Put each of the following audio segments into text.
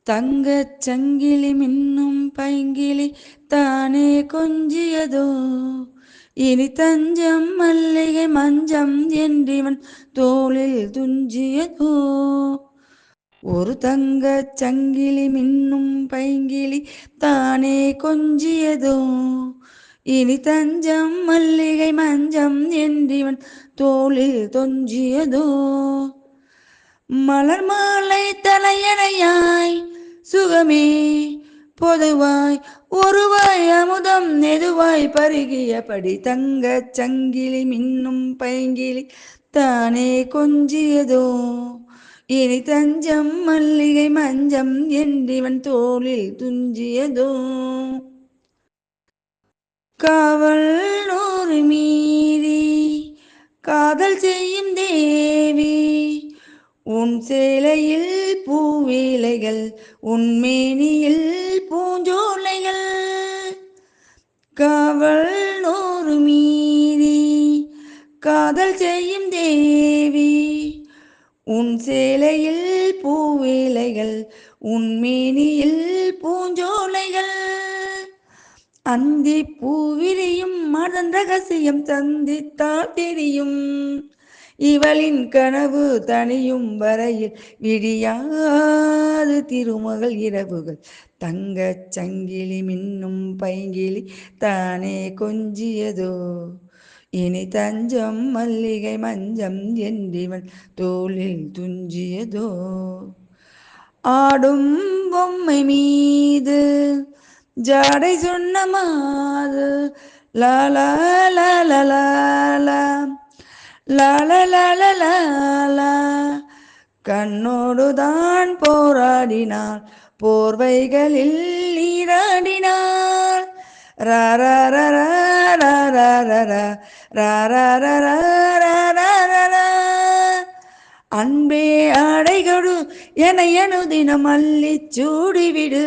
தங்கச் சங்கிலி மின்னும் பைங்கிளி தானே கொஞ்சியதோ. இனி தஞ்சம் மல்லிகை மஞ்சம் என்றிவன் தோளில் துஞ்சியதோ. ஒரு தங்கச் சங்கிலி மின்னும் பைங்கிளி தானே கொஞ்சியதோ. இனி தஞ்சம் மல்லிகை மஞ்சம் என்றிவன் தோளில் தொஞ்சியதோ. மலர் மாலை தலையணையாய் சுகமே பொதுவாய் ஒருவாய் அமுதம் நெதுவாய் பருகியபடி தங்கச் சங்கிலி மின்னும் பைங்கிளி தானே கொஞ்சியதோ. இனி தஞ்சம் மல்லிகை மஞ்சம் என்றிவன் தோளில் துஞ்சியதோ. காவல் நூறு மீறி காதல் செய்யும் தேவி உன் சேலையில் பூவேலைகள் உன்மேனியில் பூஞ்சோலைகள். காவல் நூறு மீறி காதல் செய்யும் தேவி உன் சேலையில் பூவேலைகள் உன்மேனியில் பூஞ்சோலைகள். அந்தி பூவிரியும் அதன் ரகசியம் சந்தித்தால் தெரியும். இவளின் கனவு தனியும் வரையில் விடியாது திருமகள் இரவுகள். தங்கச் சங்கிலி மின்னும் பைங்கிளி தானே கொஞ்சியதோ. இனி தஞ்சம் மல்லிகை மஞ்சம் என்றிவன் தோளில் துஞ்சியதோ. ஆடும் பொம்மை மீது ஜாடை சொன்ன மாது லாலா லாலா லாலா லாலா. கண்ணோடுதான் போராடினாள் போர்வைகளில் நீராடினாள். அன்பே ஆடைகொடு என அனுதினம் அள்ளி சூடிவிடு.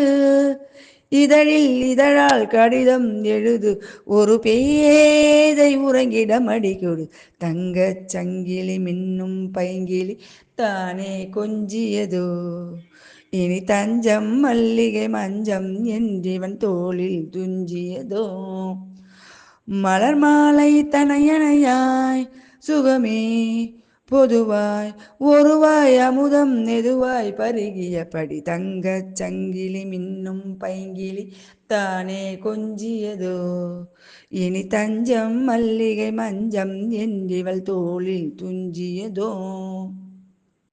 இதழில் இதழால் கடிதம் எழுது ஒரு பேதை உறங்கிட மடிகொடு. தங்கச் சங்கிலி மின்னும் பைங்கிளி தானே கொஞ்சியதோ. இனி தஞ்சம் மல்லிகை மஞ்சம் என்றிவன் தோளில் துஞ்சியதோ. மலர் மாலை தனையணையாய் சுகமே பொதுவாய் ஒருவாய் அமுதம் நெதுவாய் பருகியபடி தங்கச் சங்கிலி மின்னும் பைங்கிளி தானே கொஞ்சியதோ. இனி தஞ்சம் மல்லிகை மஞ்சம் என்றிவள் தோளில் துஞ்சியதோ.